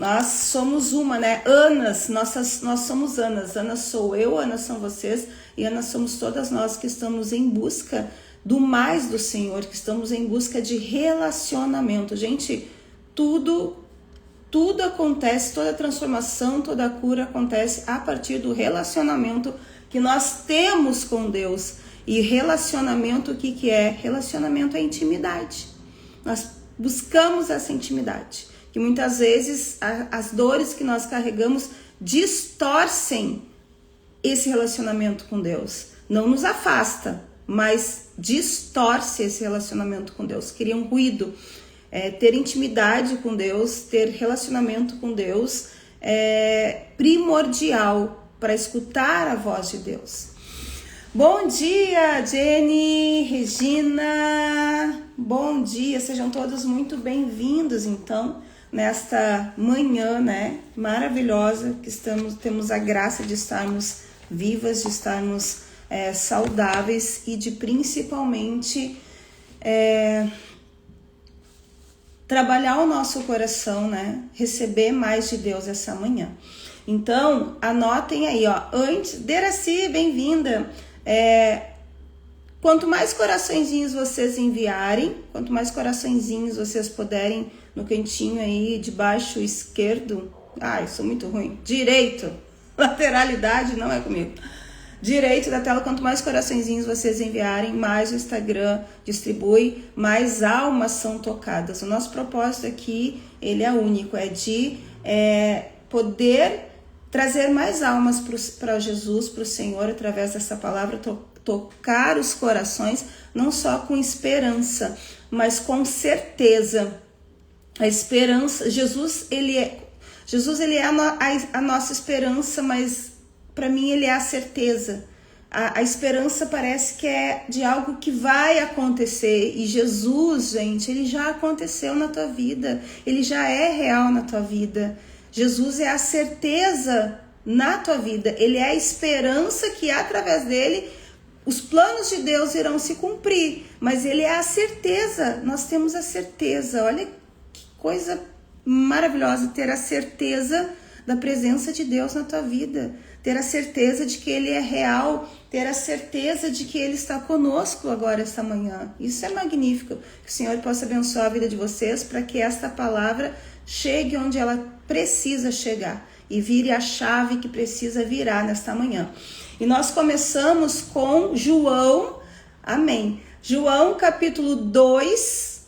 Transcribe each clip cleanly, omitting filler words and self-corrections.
Nós somos uma, né? Anas, nós somos Anas. Ana sou eu, Ana são vocês e Ana somos todas nós que estamos em busca do mais do Senhor, que estamos em busca de relacionamento. Gente, tudo acontece, toda transformação, toda cura acontece a partir do relacionamento que nós temos com Deus. E relacionamento, o que é? Relacionamento é intimidade. Nós buscamos essa intimidade. Que muitas vezes as dores que nós carregamos distorcem esse relacionamento com Deus. Não nos afasta, mas distorce esse relacionamento com Deus. Cria um ruído. Ter intimidade com Deus, ter relacionamento com Deus é primordial para escutar a voz de Deus. Bom dia, Jenny, Regina, bom dia, sejam todos muito bem-vindos, então, nesta manhã, né, maravilhosa, que temos a graça de estarmos vivas, de estarmos saudáveis e de principalmente trabalhar o nosso coração, né, receber mais de Deus essa manhã. Então, anotem aí, ó, antes, Deraci, bem-vinda. Quanto mais coraçõezinhos vocês enviarem, quanto mais coraçõezinhos vocês puderem no cantinho aí de baixo esquerdo, eu sou muito ruim, direito, lateralidade não é comigo, direito da tela, quanto mais coraçõezinhos vocês enviarem, mais o Instagram distribui, mais almas são tocadas. O nosso propósito aqui, ele é único, é de poder trazer mais almas para Jesus, para o Senhor, através dessa palavra, tocar os corações, não só com esperança, mas com certeza. A esperança, Jesus ele é a nossa esperança, mas para mim ele é a certeza. A esperança parece que é de algo que vai acontecer, e Jesus, gente, ele já aconteceu na tua vida, ele já é real na tua vida. Jesus é a certeza na tua vida, ele é a esperança que através dele os planos de Deus irão se cumprir, mas ele é a certeza, nós temos a certeza. Olha que coisa maravilhosa ter a certeza da presença de Deus na tua vida, ter a certeza de que ele é real, ter a certeza de que ele está conosco agora esta manhã. Isso é magnífico, que o Senhor possa abençoar a vida de vocês para que esta palavra chegue onde ela precisa chegar e vire a chave que precisa virar nesta manhã. E nós começamos com João, amém, João capítulo 2,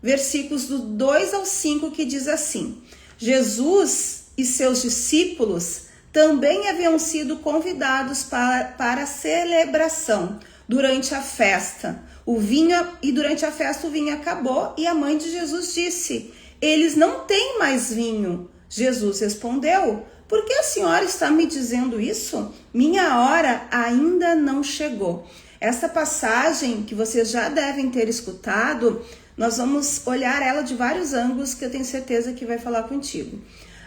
versículos do 2 ao 5, que diz assim: Jesus e seus discípulos também haviam sido convidados para a celebração durante a festa. Durante a festa o vinho acabou e a mãe de Jesus disse: eles não têm mais vinho. Jesus respondeu: por que a senhora está me dizendo isso? Minha hora ainda não chegou. Essa passagem que vocês já devem ter escutado, nós vamos olhar ela de vários ângulos que eu tenho certeza que vai falar contigo.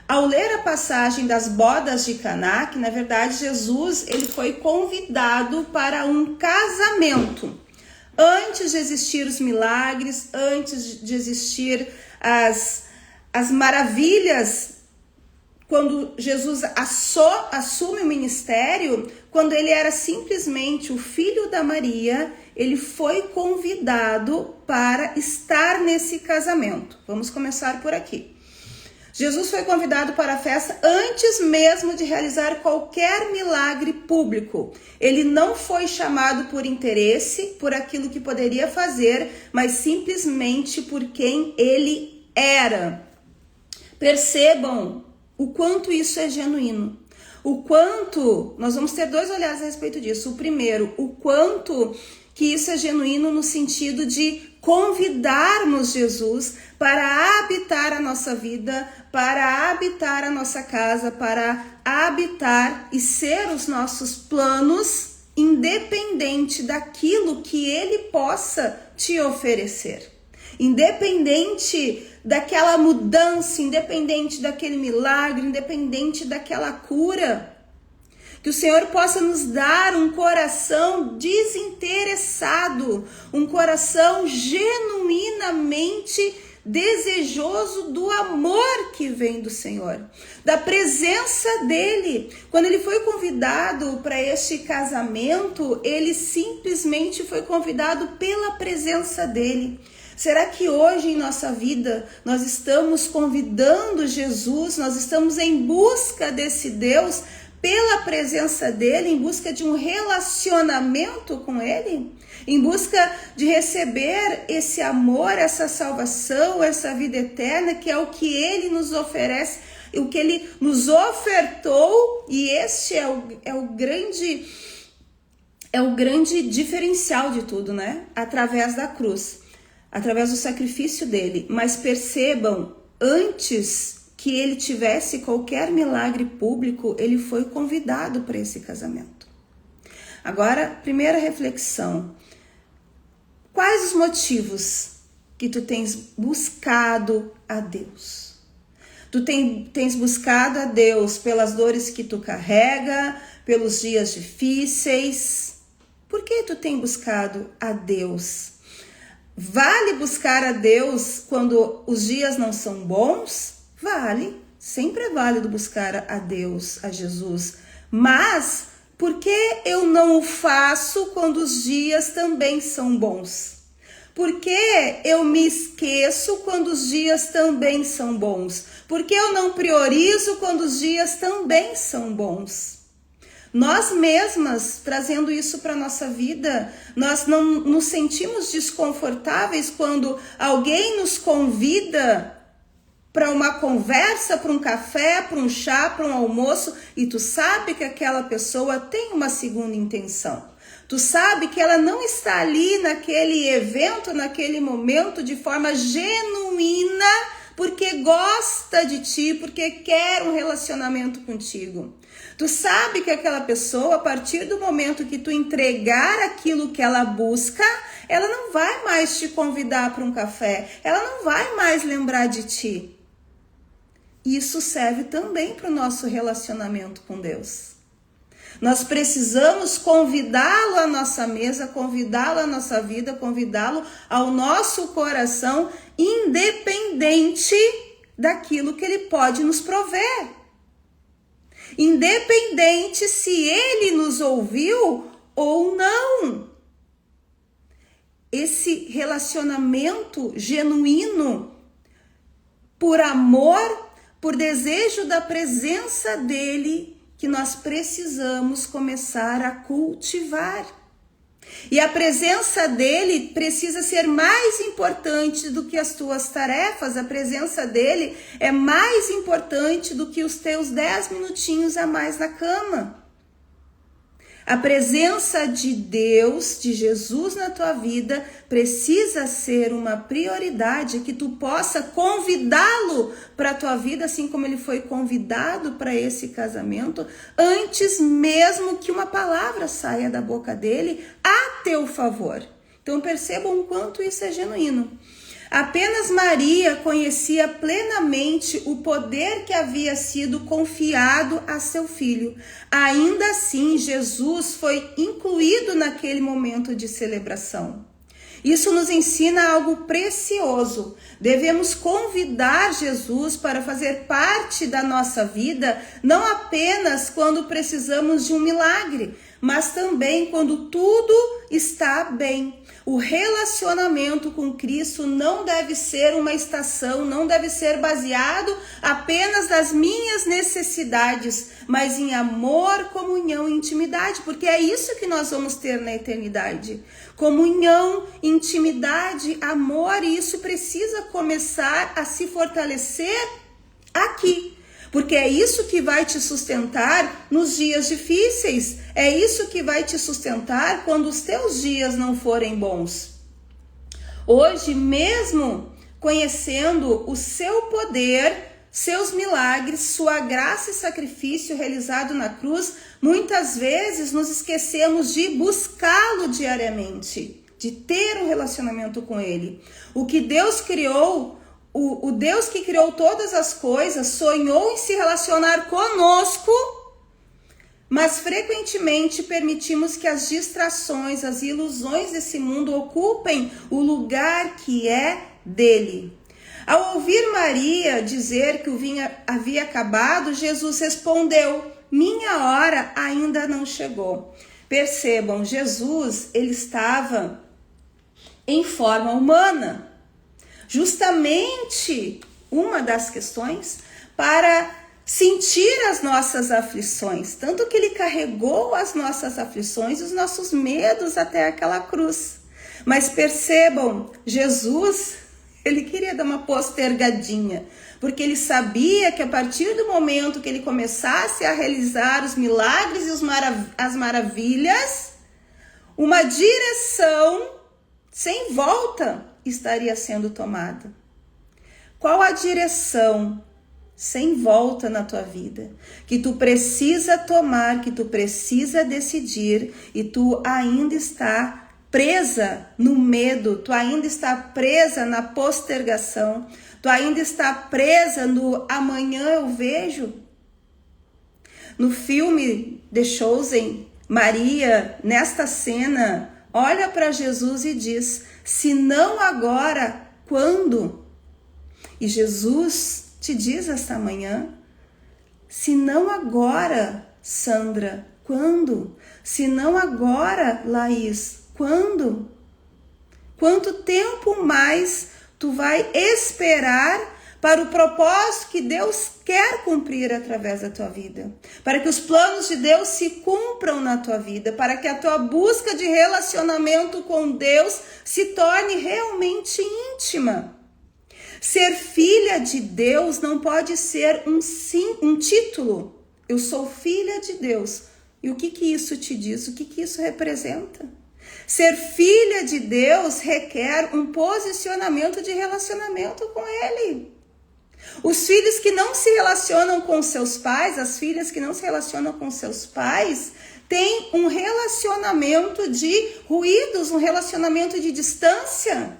Ao ler a passagem das bodas de Caná, que na verdade Jesus ele foi convidado para um casamento. Antes de existir os milagres, antes de existir as maravilhas, quando Jesus assume o ministério, quando ele era simplesmente o filho da Maria, ele foi convidado para estar nesse casamento. Vamos começar por aqui. Jesus foi convidado para a festa antes mesmo de realizar qualquer milagre público. Ele não foi chamado por interesse, por aquilo que poderia fazer, mas simplesmente por quem ele era. Percebam o quanto isso é genuíno. O quanto, nós vamos ter dois olhares a respeito disso. O primeiro, o quanto que isso é genuíno no sentido de convidarmos Jesus para habitar a nossa vida, para habitar a nossa casa, para habitar e ser os nossos planos, independente daquilo que ele possa te oferecer. Independente daquela mudança, independente daquele milagre, independente daquela cura. Que o Senhor possa nos dar um coração desinteressado, um coração genuinamente desejoso do amor que vem do Senhor, da presença dele. Quando ele foi convidado para este casamento, ele simplesmente foi convidado pela presença dele. Será que hoje em nossa vida nós estamos convidando Jesus, nós estamos em busca desse Deus pela presença dele, em busca de um relacionamento com ele? Em busca de receber esse amor, essa salvação, essa vida eterna, que é o que ele nos oferece, o que ele nos ofertou, e este é o grande diferencial de tudo, né? Através da cruz, através do sacrifício dele. Mas percebam, antes que ele tivesse qualquer milagre público, ele foi convidado para esse casamento. Agora, primeira reflexão. Quais os motivos que tu tens buscado a Deus? Tu tens buscado a Deus pelas dores que tu carrega, pelos dias difíceis. Por que tu tens buscado a Deus? Vale buscar a Deus quando os dias não são bons? Vale, sempre é válido buscar a Deus, a Jesus. Mas por que eu não o faço quando os dias também são bons? Por que eu me esqueço quando os dias também são bons? Por que eu não priorizo quando os dias também são bons? Nós mesmas, trazendo isso para a nossa vida, nós não nos sentimos desconfortáveis quando alguém nos convida para uma conversa, para um café, para um chá, para um almoço, e tu sabe que aquela pessoa tem uma segunda intenção. Tu sabe que ela não está ali naquele evento, naquele momento, de forma genuína, porque gosta de ti, porque quer um relacionamento contigo. Tu sabe que aquela pessoa, a partir do momento que tu entregar aquilo que ela busca, ela não vai mais te convidar para um café, ela não vai mais lembrar de ti. Isso serve também para o nosso relacionamento com Deus. Nós precisamos convidá-lo à nossa mesa, convidá-lo à nossa vida, convidá-lo ao nosso coração, independente daquilo que ele pode nos prover. Independente se ele nos ouviu ou não. Esse relacionamento genuíno, por amor, por desejo da presença dele, que nós precisamos começar a cultivar. E a presença dele precisa ser mais importante do que as tuas tarefas. A presença dele é mais importante do que os teus 10 minutinhos a mais na cama. A presença de Deus, de Jesus na tua vida, precisa ser uma prioridade, que tu possa convidá-lo para a tua vida, assim como ele foi convidado para esse casamento, antes mesmo que uma palavra saia da boca dele a teu favor. Então percebam o quanto isso é genuíno. Apenas Maria conhecia plenamente o poder que havia sido confiado a seu filho. Ainda assim, Jesus foi incluído naquele momento de celebração. Isso nos ensina algo precioso. Devemos convidar Jesus para fazer parte da nossa vida, não apenas quando precisamos de um milagre, mas também quando tudo está bem. O relacionamento com Cristo não deve ser uma estação, não deve ser baseado apenas nas minhas necessidades, mas em amor, comunhão e intimidade, porque é isso que nós vamos ter na eternidade. Comunhão, intimidade, amor, e isso precisa começar a se fortalecer aqui. Porque é isso que vai te sustentar nos dias difíceis. É isso que vai te sustentar quando os teus dias não forem bons. Hoje, mesmo conhecendo o seu poder, seus milagres, sua graça e sacrifício realizado na cruz, muitas vezes nos esquecemos de buscá-lo diariamente, de ter um relacionamento com ele. O que Deus criou, o Deus que criou todas as coisas, sonhou em se relacionar conosco, mas frequentemente permitimos que as distrações, as ilusões desse mundo ocupem o lugar que é dele. Ao ouvir Maria dizer que o vinho havia acabado, Jesus respondeu: minha hora ainda não chegou. Percebam, Jesus, ele estava em forma humana. Justamente uma das questões para sentir as nossas aflições. Tanto que ele carregou as nossas aflições e os nossos medos até aquela cruz. Mas percebam, Jesus, ele queria dar uma postergadinha, porque ele sabia que a partir do momento que ele começasse a realizar os milagres e as maravilhas, uma direção sem volta estaria sendo tomada. Qual a direção sem volta na tua vida que tu precisa tomar, que tu precisa decidir e tu ainda está presa no medo, tu ainda está presa na postergação, tu ainda está presa no amanhã eu vejo? No filme The Chosen, Maria, nesta cena, olha para Jesus e diz: se não agora, quando? E Jesus te diz esta manhã: se não agora, Sandra, quando? Se não agora, Laís, quando? Quanto tempo mais tu vai esperar para o propósito que Deus quer cumprir através da tua vida? Para que os planos de Deus se cumpram na tua vida, para que a tua busca de relacionamento com Deus se torne realmente íntima. Ser filha de Deus não pode ser um título. Eu sou filha de Deus. E o que isso te diz? O que isso representa? Ser filha de Deus requer um posicionamento de relacionamento com Ele. Os filhos que não se relacionam com seus pais, as filhas que não se relacionam com seus pais, têm um relacionamento de ruídos, um relacionamento de distância.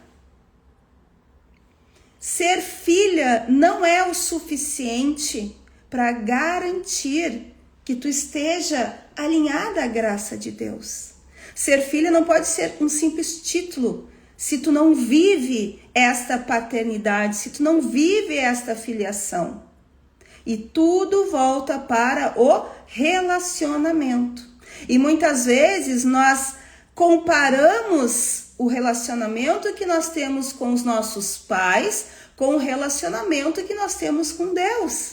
Ser filha não é o suficiente para garantir que tu esteja alinhada à graça de Deus. Ser filha não pode ser um simples título se tu não vive esta paternidade, se tu não vive esta filiação. E tudo volta para o relacionamento. E muitas vezes nós comparamos o relacionamento que nós temos com os nossos pais com o relacionamento que nós temos com Deus.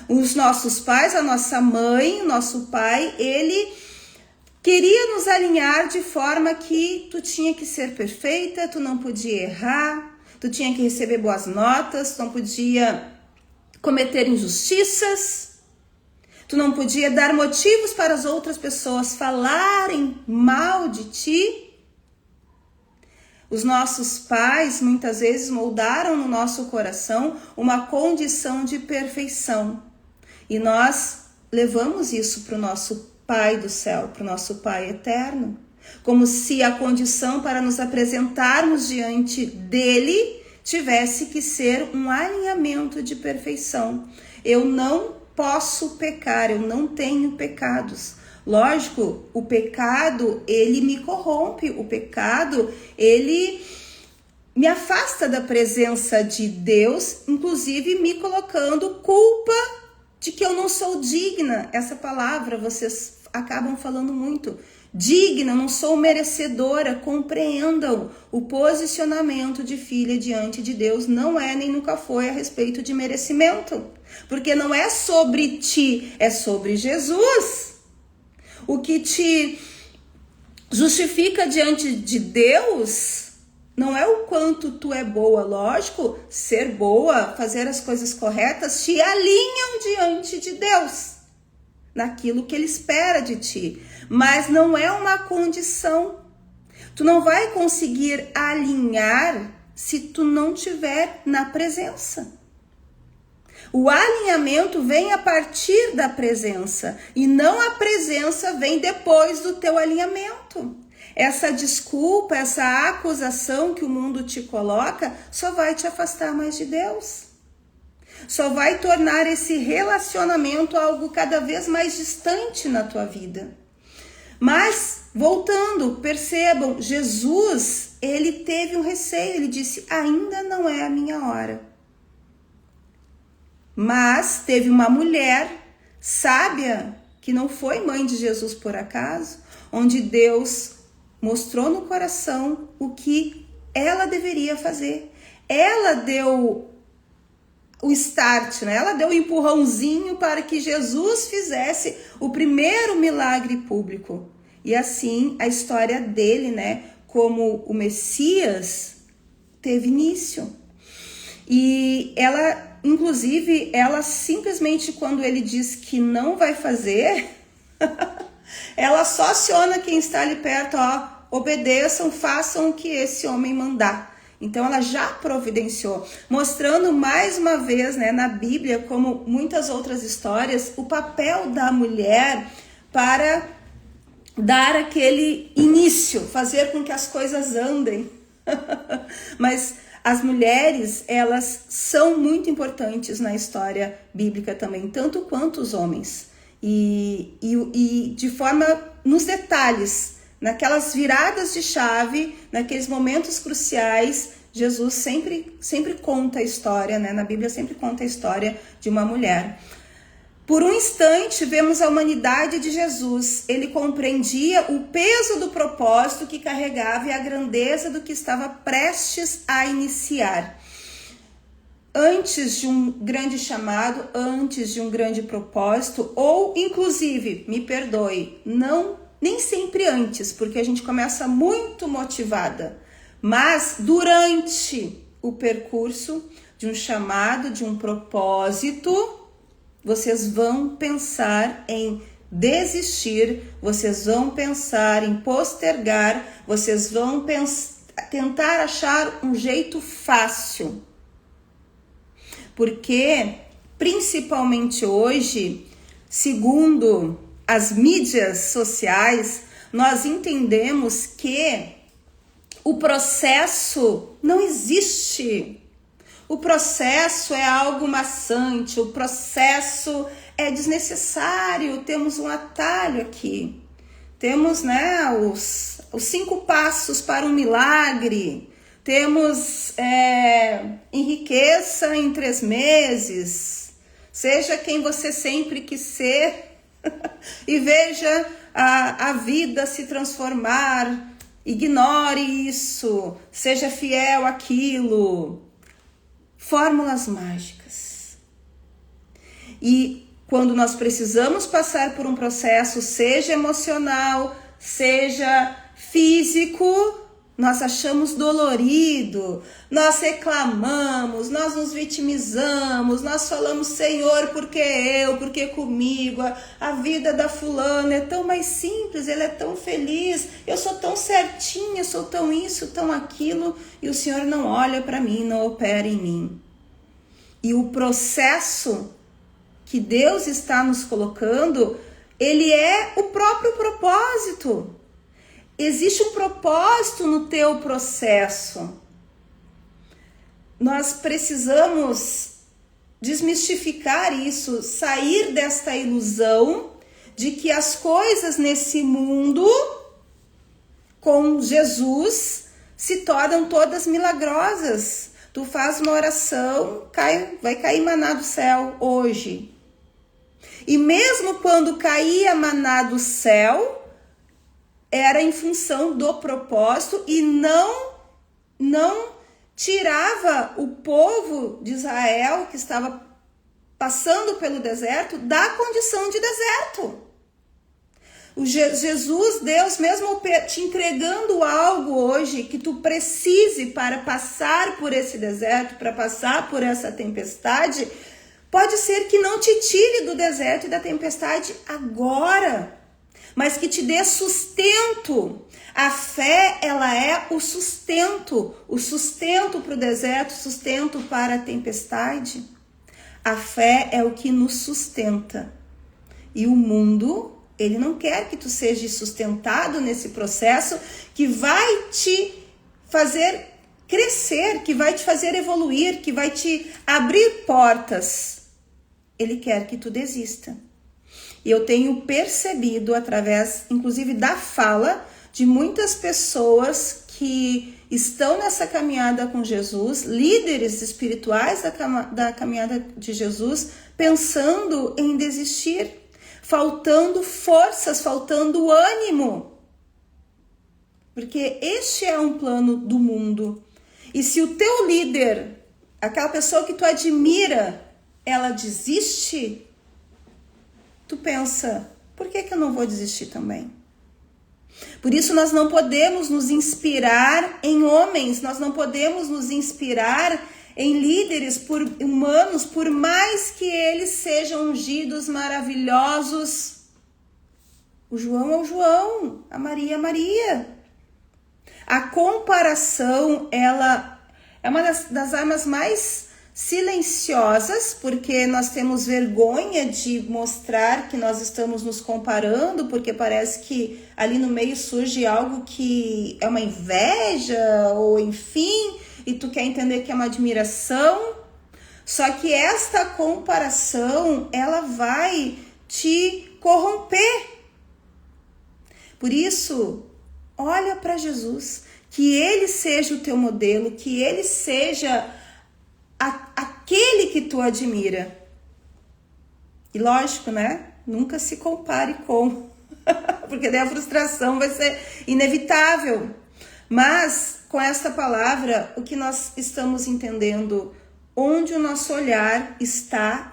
Os nossos pais, a nossa mãe, o nosso pai, ele queria nos alinhar de forma que tu tinha que ser perfeita, tu não podia errar, tu tinha que receber boas notas, tu não podia cometer injustiças, tu não podia dar motivos para as outras pessoas falarem mal de ti. Os nossos pais muitas vezes moldaram no nosso coração uma condição de perfeição. E nós levamos isso para o nosso Pai do céu, para o nosso Pai eterno. Como se a condição para nos apresentarmos diante dele tivesse que ser um alinhamento de perfeição. Eu não posso pecar, eu não tenho pecados. Lógico, o pecado, ele me corrompe, o pecado, ele me afasta da presença de Deus, inclusive me colocando culpa de que eu não sou digna. Essa palavra vocês acabam falando muito. Digna, não sou merecedora. Compreendam, o posicionamento de filha diante de Deus não é nem nunca foi a respeito de merecimento. Porque não é sobre ti, é sobre Jesus. O que te justifica diante de Deus não é o quanto tu é boa. Lógico, ser boa, fazer as coisas corretas te alinham diante de Deus, naquilo que Ele espera de ti. Mas não é uma condição. Tu não vai conseguir alinhar se tu não tiver na presença. O alinhamento vem a partir da presença e não a presença vem depois do teu alinhamento. Essa desculpa, essa acusação que o mundo te coloca só vai te afastar mais de Deus. Só vai tornar esse relacionamento algo cada vez mais distante na tua vida. Mas voltando, percebam, Jesus, ele teve um receio, ele disse, ainda não é a minha hora. Mas teve uma mulher sábia, que não foi mãe de Jesus por acaso, onde Deus mostrou no coração o que ela deveria fazer. Ela deu o start, né? Ela deu o empurrãozinho para que Jesus fizesse o primeiro milagre público. E assim a história dele, né, como o Messias, teve início. E ela, inclusive, ela simplesmente, quando ele diz que não vai fazer, ela só aciona quem está ali perto, ó, obedeçam, façam o que esse homem mandar. Então ela já providenciou, mostrando mais uma vez, né, na Bíblia, como muitas outras histórias, o papel da mulher para dar aquele início, fazer com que as coisas andem. Mas as mulheres, elas são muito importantes na história bíblica também, tanto quanto os homens. E de forma, nos detalhes, naquelas viradas de chave, naqueles momentos cruciais, Jesus sempre conta a história, né? Na Bíblia sempre conta a história de uma mulher. Por um instante, vemos a humanidade de Jesus. Ele compreendia o peso do propósito que carregava e a grandeza do que estava prestes a iniciar. Antes de um grande chamado, antes de um grande propósito, ou inclusive, me perdoe, nem sempre antes, porque a gente começa muito motivada, mas durante o percurso de um chamado, de um propósito, vocês vão pensar em desistir, vocês vão pensar em postergar, vocês vão tentar achar um jeito fácil. Porque, principalmente hoje, segundo as mídias sociais, nós entendemos que o processo não existe. O processo é algo maçante, o processo é desnecessário, temos um atalho aqui. Temos, né, os 5 passos para um milagre. Temos enriqueça em 3 meses. Seja quem você sempre quis ser e veja a vida se transformar. Ignore isso, seja fiel àquilo. Fórmulas mágicas. E quando nós precisamos passar por um processo, seja emocional, seja físico, nós achamos dolorido, nós reclamamos, nós nos vitimizamos, nós falamos, Senhor, por que eu, por que comigo? A vida da fulana é tão mais simples, ela é tão feliz, eu sou tão certinha, sou tão isso, tão aquilo, e o Senhor não olha para mim, não opera em mim. E o processo que Deus está nos colocando, ele é o próprio propósito. Existe um propósito no teu processo. Nós precisamos desmistificar isso, sair desta ilusão de que as coisas nesse mundo, com Jesus, se tornam todas milagrosas. Tu faz uma oração, vai cair maná do céu hoje. E mesmo quando caía maná do céu, era em função do propósito e não tirava o povo de Israel que estava passando pelo deserto da condição de deserto. O Jesus, Deus, mesmo te entregando algo hoje que tu precise para passar por esse deserto, para passar por essa tempestade, pode ser que não te tire do deserto e da tempestade agora, mas que te dê sustento. A fé, ela é o sustento para o deserto, sustento para a tempestade. A fé é o que nos sustenta. E o mundo, ele não quer que tu seja sustentado nesse processo que vai te fazer crescer, que vai te fazer evoluir, que vai te abrir portas. Ele quer que tu desista. E eu tenho percebido através, inclusive, da fala de muitas pessoas que estão nessa caminhada com Jesus, líderes espirituais da caminhada de Jesus, pensando em desistir, faltando forças, faltando ânimo. Porque este é um plano do mundo. E se o teu líder, aquela pessoa que tu admira, ela desiste, tu pensa, por que eu não vou desistir também? Por isso nós não podemos nos inspirar em homens, nós não podemos nos inspirar em líderes humanos, por mais que eles sejam ungidos, maravilhosos. O João é o João, a Maria é a Maria. A comparação, ela é uma das armas mais silenciosas, porque nós temos vergonha de mostrar que nós estamos nos comparando, porque parece que ali no meio surge algo que é uma inveja, ou enfim, e tu quer entender que é uma admiração. Só que esta comparação, ela vai te corromper. Por isso, olha para Jesus, que ele seja o teu modelo, que ele seja aquele que tu admira. E lógico, né? Nunca se compare com, porque daí a frustração vai ser inevitável. Mas com esta palavra, o que nós estamos entendendo, onde o nosso olhar está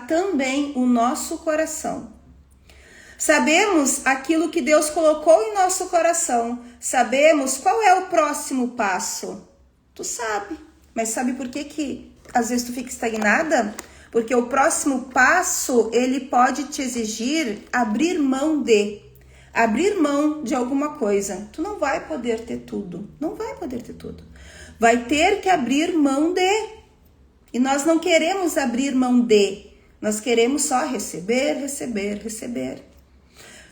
também o nosso coração. Sabemos aquilo que Deus colocou em nosso coração. Sabemos qual é o próximo passo. Tu sabe. Mas sabe por que às vezes tu fica estagnada? Porque o próximo passo, ele pode te exigir abrir mão de alguma coisa. Tu não vai poder ter tudo. Não vai poder ter tudo. Vai ter que abrir mão de. E nós não queremos abrir mão de. Nós queremos só receber.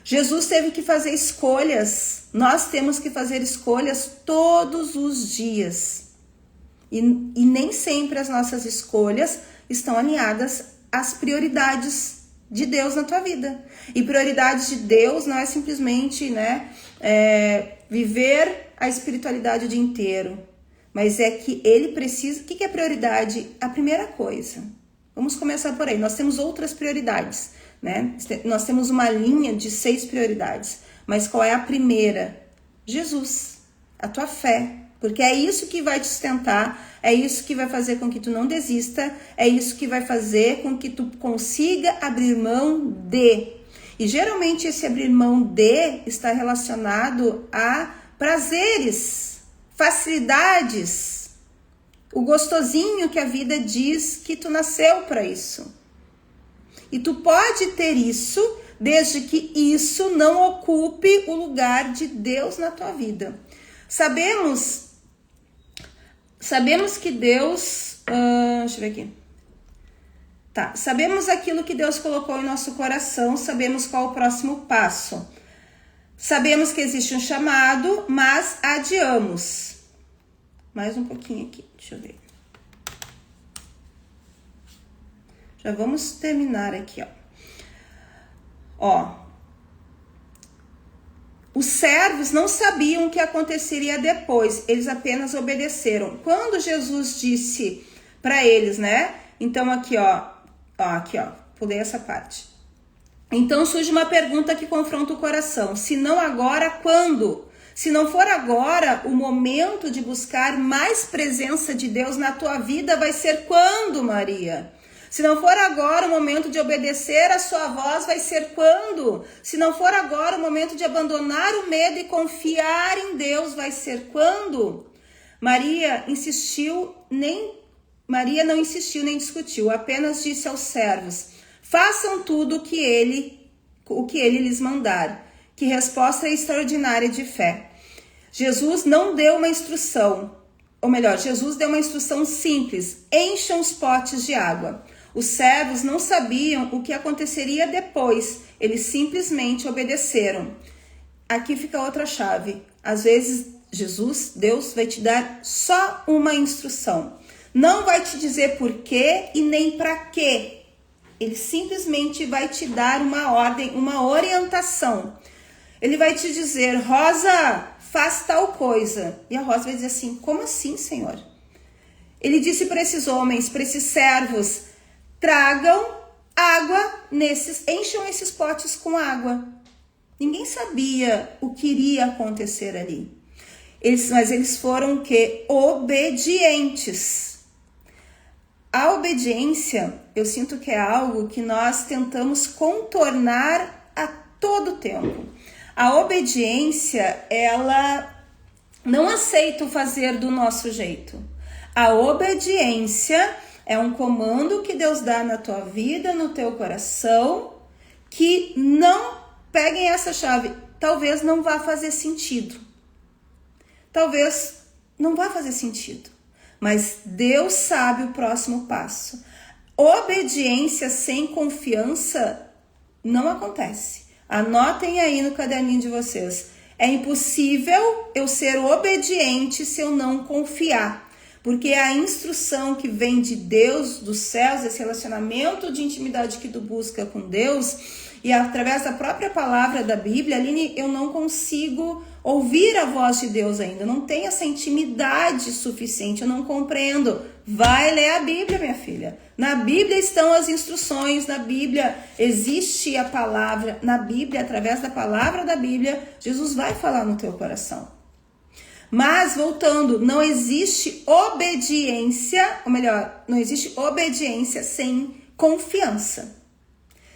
Jesus teve que fazer escolhas. Nós temos que fazer escolhas todos os dias. E nem sempre as nossas escolhas estão alinhadas às prioridades de Deus na tua vida. E prioridades de Deus não é simplesmente, viver a espiritualidade o dia inteiro. Mas é que ele precisa... O que é prioridade? A primeira coisa. Vamos começar por aí. Nós temos outras prioridades, né? Nós temos uma linha de 6 prioridades. Mas qual é a primeira? Jesus. A tua fé. Porque é isso que vai te sustentar, é isso que vai fazer com que tu não desista, é isso que vai fazer com que tu consiga abrir mão de. E geralmente esse abrir mão de está relacionado a prazeres, facilidades, o gostosinho que a vida diz que tu nasceu para isso. E tu pode ter isso, desde que isso não ocupe o lugar de Deus na tua vida. Sabemos que Deus... deixa eu ver aqui. Tá, sabemos aquilo que Deus colocou em nosso coração, sabemos qual o próximo passo. Sabemos que existe um chamado, mas adiamos. Mais um pouquinho aqui, deixa eu ver. Já vamos terminar aqui, ó. Os servos não sabiam o que aconteceria depois, eles apenas obedeceram. Quando Jesus disse para eles, né? Então aqui, pulei essa parte. Então surge uma pergunta que confronta o coração. Se não agora, quando? Se não for agora, o momento de buscar mais presença de Deus na tua vida vai ser quando, Maria? Se não for agora o momento de obedecer a sua voz, vai ser quando? Se não for agora o momento de abandonar o medo e confiar em Deus, vai ser quando? Maria não insistiu nem discutiu, apenas disse aos servos: façam tudo o que ele lhes mandar. Que resposta extraordinária de fé. Jesus não deu uma instrução, ou melhor, Jesus deu uma instrução simples: encham os potes de água. Os servos não sabiam o que aconteceria depois, eles simplesmente obedeceram. Aqui fica outra chave. Às vezes, Deus vai te dar só uma instrução. Não vai te dizer por quê e nem para quê. Ele simplesmente vai te dar uma ordem, uma orientação. Ele vai te dizer, Rosa, faz tal coisa. E a Rosa vai dizer assim, como assim, Senhor? Ele disse para esses homens, para esses servos, tragam água encham esses potes com água. Ninguém sabia o que iria acontecer ali. Mas eles foram o quê? Obedientes. A obediência, eu sinto que é algo que nós tentamos contornar a todo tempo. A obediência, ela não aceita fazer do nosso jeito. A obediência é um comando que Deus dá na tua vida, no teu coração, que não peguem essa chave. Talvez não vá fazer sentido. Talvez não vá fazer sentido. Mas Deus sabe o próximo passo. Obediência sem confiança não acontece. Anotem aí no caderninho de vocês. É impossível eu ser obediente se eu não confiar. Porque a instrução que vem de Deus, dos céus, esse relacionamento de intimidade que tu busca com Deus, e através da própria palavra da Bíblia, Aline, eu não consigo ouvir a voz de Deus ainda, eu não tenho essa intimidade suficiente, eu não compreendo. Vai ler a Bíblia, minha filha. Na Bíblia estão as instruções, na Bíblia existe a palavra, na Bíblia, através da palavra da Bíblia, Jesus vai falar no teu coração. Mas, voltando, não existe obediência, ou melhor, não existe obediência sem confiança.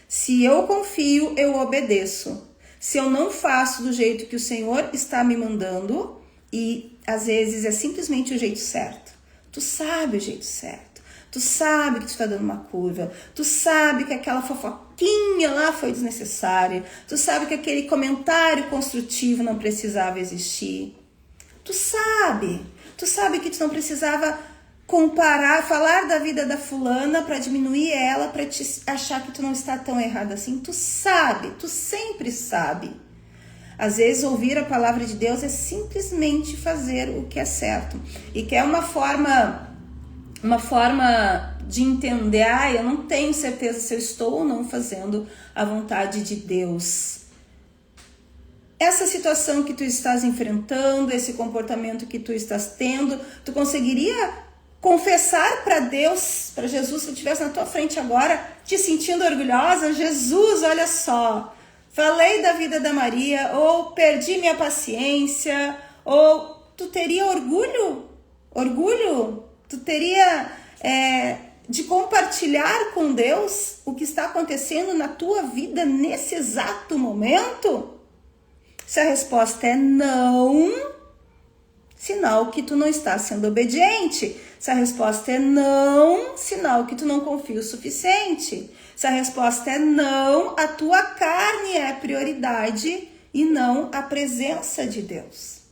Se eu confio, eu obedeço. Se eu não faço do jeito que o Senhor está me mandando, e às vezes é simplesmente o jeito certo. Tu sabe o jeito certo. Tu sabe que tu está dando uma curva. Tu sabe que aquela fofoquinha lá foi desnecessária. Tu sabe que aquele comentário construtivo não precisava existir. Tu sabe que tu não precisava comparar, falar da vida da fulana para diminuir ela, para te achar que tu não está tão errada assim. Tu sabe, tu sempre sabe. Às vezes ouvir a palavra de Deus é simplesmente fazer o que é certo. E que é uma forma de entender, eu não tenho certeza se eu estou ou não fazendo a vontade de Deus. Essa situação que tu estás enfrentando, esse comportamento que tu estás tendo, tu conseguiria confessar para Deus, para Jesus, se ele estivesse na tua frente agora, te sentindo orgulhosa? Jesus, olha só, falei da vida da Maria, ou perdi minha paciência, ou tu teria orgulho? Tu teria de compartilhar com Deus o que está acontecendo na tua vida nesse exato momento? Se a resposta é não, sinal que tu não está sendo obediente. Se a resposta é não, sinal que tu não confia o suficiente. Se a resposta é não, a tua carne é prioridade e não a presença de Deus.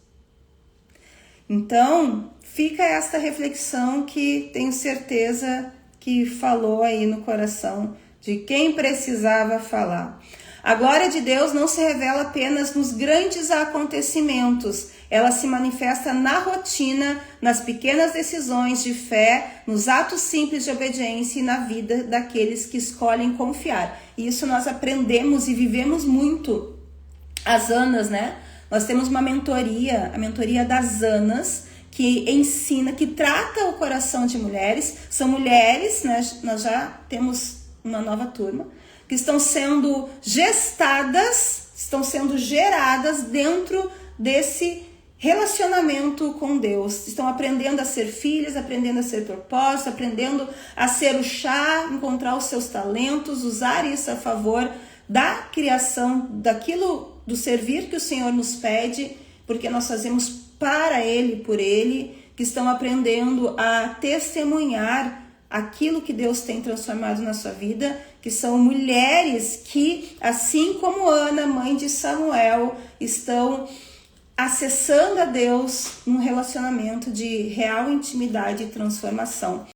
Então, fica esta reflexão que tenho certeza que falou aí no coração de quem precisava falar. A glória de Deus não se revela apenas nos grandes acontecimentos, ela se manifesta na rotina, nas pequenas decisões de fé, nos atos simples de obediência e na vida daqueles que escolhem confiar. E isso nós aprendemos e vivemos muito. As Anas, né? Nós temos uma mentoria, a mentoria das Anas, que ensina, que trata o coração de mulheres. São mulheres, né? Nós já temos uma nova turma, que estão sendo gestadas, estão sendo geradas dentro desse relacionamento com Deus. Estão aprendendo a ser filhas, aprendendo a ser propósito, aprendendo a ser o chá, encontrar os seus talentos, usar isso a favor da criação, daquilo, do servir que o Senhor nos pede, porque nós fazemos para Ele, por Ele, que estão aprendendo a testemunhar aquilo que Deus tem transformado na sua vida, que são mulheres que, assim como Ana, mãe de Samuel, estão acessando a Deus num relacionamento de real intimidade e transformação.